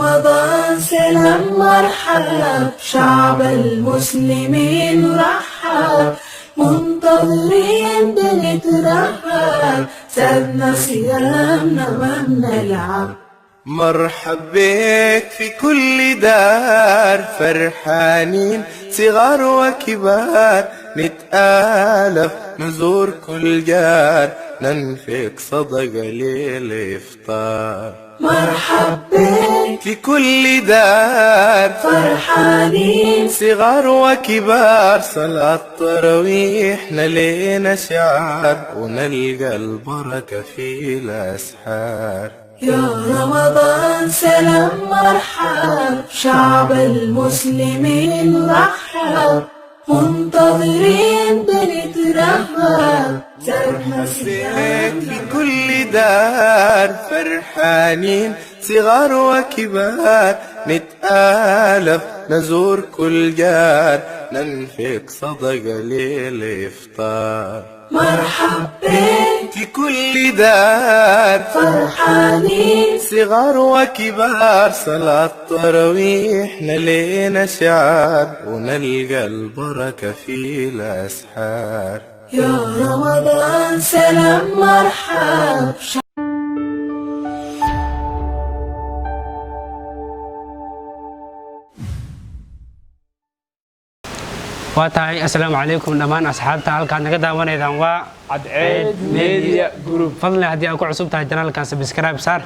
رمضان سلام مرحب شعب المسلمين رحب منتظرين بنترحب سابنا صيامنا ما بنلعب. مرحب بك في كل دار فرحانين صغار وكبار نتآلف نزور كل جار ننفق صدقة للإفطار. مرحب بك في كل دار فرحانين صغار وكبار صلاة تراويح نلينا شعار ونلقى البركة في الأسحار. يا رمضان سلام مرحب شعب المسلمين رحب منتظرين بنترحب سابنا صيامنا في كل دار فرحانين صغار وكبار نتآلف نزور كل جار ننفق صدقة للإفطار. مرحب بك في كل دار فرحانين صغار وكبار صلاة تراويح نلينا شعار ونلقى البركة في الأسحار. يا رمضان سلام مرحب. واتاي السلام عليكم دمان أصحابتا halkaan naga daawanaydan waa Cadceed Media Group. fadlan hadii aad ku cusub tahay channelkan subscribe saar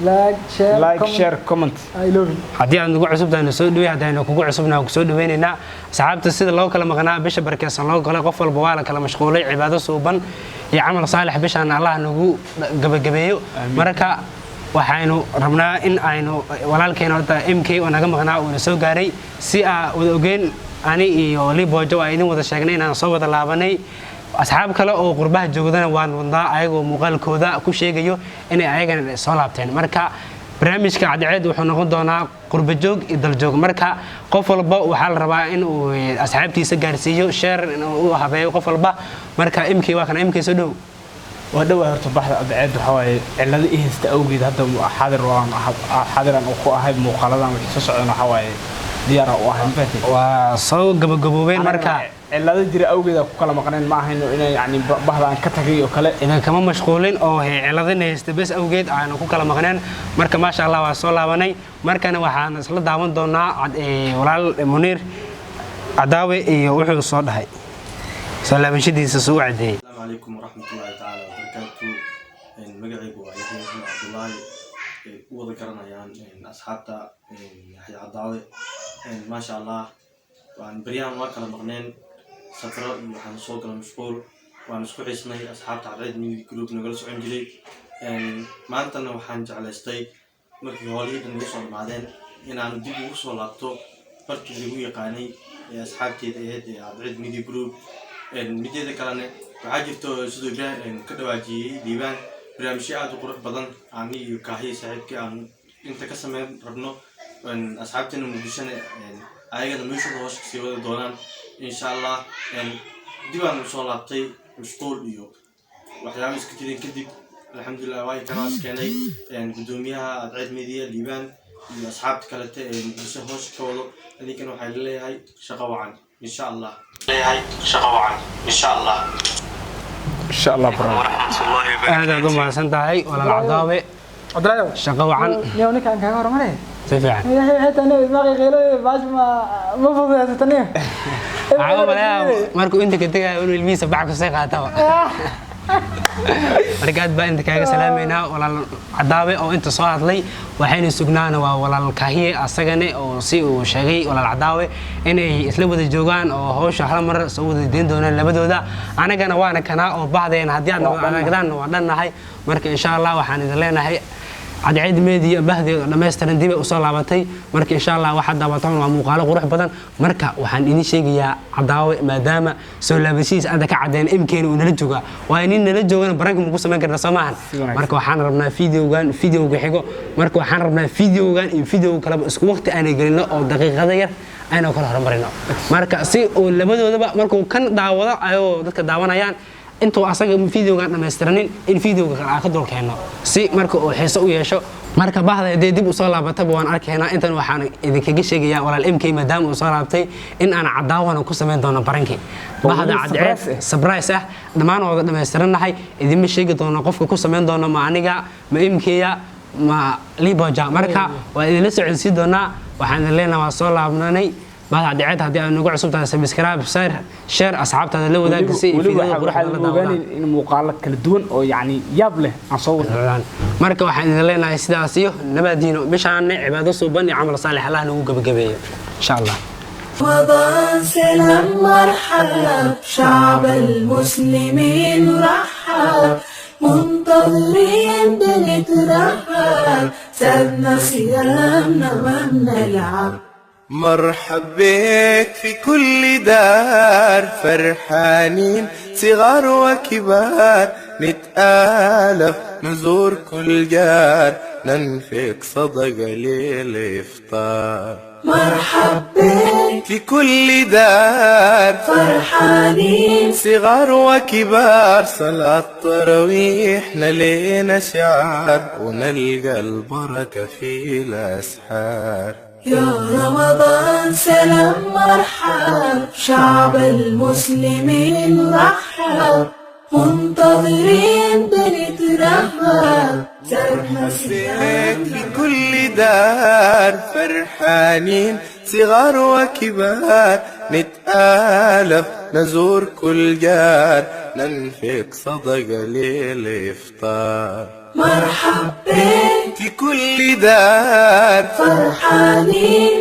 Like, share, comment. I love you. hadii aad nagu cusub tahay soo dhaweey hadayna kugu cusubnaa ku soo dhaweynayna asxaabta sida loo kala maqnaa bisha barkeesan loo galay qof walba waa la kala mashquulay cibaado suuban iyo amal saalix bishaan Allah nagu gabagabeeyo marka waxaanu rabnaa in aynu walaalkeena horta MK oo naga maqnaa oo soo gaaray si aan wada ogeyn ani iyo Libojo ay idin wada sheegnay inaan soo wada laabanay asxaab kale oo qurbaha joogdana waan wadaa ayagoo muuqaalkooda ku sheegayo inay ayagana soo laabteen marka barnaamijka Cadceed wuxuu noqon doonaa qurba joog iyo dal joog marka qof walba waxa la rabaa in uu asxaabtiisa gaarsiiyo share in uu habeeyo qof walba marka MK waa kan MK soo dhow ودوا هرتبحت Cadceed waxa way cilada ihista awgeed hadda xadiran oo ku ahay muuqaaladan wixii soo socdana waxa way diyaar u ahay mafaatay waa soo gabagaboobeen marka cilada jira awgeed ku kala maqneen ma ahayno inay yani bahdan ka tagay oo kale inaan kama mashquulin oo ciladana haysta bas awgeed aan ku kala maqneen marka ma sha Allah waa soo laabanay markana waxaan isla daawan doonaa walaal Muniir Cadaawe iyo wuxuu soo dhahay salaamashadiisa soo cadeeyay. السلام عليكم ورحمة الله تعالى وبركاته. مقعي ويحيى بن عبد الله وذكرنا يعني أصحابتا يحيى عداوي ما شاء الله وعن بريان واكل مغنين سفرة وحن صوت المشغول وعن سكوحي سنة أصحابتا عدد من الجروب نقول سعين جلي ما أنتنا وحن جعل استي مركي هولي بنوصل بعدين إن عن دي وصل لابتوب مركي اللي هو يقاني أصحابتي عدد من الجروب mideeda kalena waxaa jirto sidoo ka dhawaajiyay diiwaan barnaamijyo aad u qurux badan aan iyo kaahiye saaxiibkii aan inta ka sameyn rabno asxaabteena muqdishona ayagana meeshooda hoos kasii wada doonaan insha Allah diiwaan soo laabtay mashquul iyo waxyaabo iska jirin kadib alxamdulillah waa kanaas keenay gudoomiyaha Cadceed Media diiwaan iyo asxaabta kale ee muqdisho hoos ka wado adinkana waxay leeyahay shaqo wacan insha Allah إن شاء الله برا هذا قم سنتهاي ولا العضاوي عدلايو شقة وعن نيوني كان كان هرمانه سفيع يا حتى انا دماغي غيره باش ما فضيت تنيه عقب لا ماركو انت كنت تقول الميس بعك سيقه توا markaad baa inta kaaga salaameynaa walaal Cadaawe oo inta soo hadlay waxayna sugnaana waa walaal Kaahiye asagana oo si uu sheegay walaal Cadaawe inay isla wada joogaan oo hawsha hal mar soo wada deyn doonaan labadooda anagana waana kana oo baahdeen hadii aan anagdan waa dhannahay marka insha Allah waxaan idin leenahay Cadceed Media bahdeeda dhameystiran dib u soo laabatay marka insha Allah waxa daawataan waa muuqaalo qurux badan marka waxaan idin sheegayaa Cadaawe maadaama soo laabashiis aad ka cadeen imkeen uu nala jooga waa in nala joogana barnaamij ku sameyn karna Soomaan marka waxaan rabnaa fiidiyoga xigo marka waxaan rabnaa fiidiyogan iyo fiidiyo kale isku waqti aan gelino oo daqiiqada yar ayna kala hormarino marka si uu labadoodaba markuu kan daawado ayo dadka daawanayaan intuu asaga fiidiyoga dhameystiran in fiidiyoga kala ka dulkeeno si marka uu xiiso u yeesho marka bahda hadii dib u soo laabataba waan arkaynaa intan waxaan idinkaga sheegayaa walaal MK maadaama uu soo laabtay in aan cadaawana ku sameyn doono barankii bahda cadceed surprise ah dhamaan wada dhameystiranahay idin ma sheegi doono qofka ku sameyn doono ma aniga ma MK ya ma Liboja marka waa idin la socodsiin doonaa waxaan leenahay waa soo laabnanay bahda cadceed hadii aan ugu cusubtahay subscribe share asxaabtada la wadaagayay in muuqaalo kala duwan oo yani yaab leh aan soo wadaan marka waxaan idin leenahay sidaas iyo nabadiino bishaan cibaado suuban iyo amal saalix Allah nagu gabagabeeyo insha Allah رمضان سلام مرحب شعب المسلمين رحب منتظرين بنترحب سابنا صيامنا ما بنلعب مرحب بك في كل دار فرحانين صغار وكبار نتآلف نزور كل جار ننفق صدقة للإفطار مرحب بك في كل دار فرحانين صغار وكبار صلاة تراويح لينا شعار ونلقى البركة في الأسحار يا رمضان سلام مرحب شعب المسلمين رحب منتظرين بنترحب سابنا صيامنا في كل دار فرحانين صغار وكبار نتآلف نزور كل جار ننفق صدقة للإفطار مرحب بك في كل دار فرحانين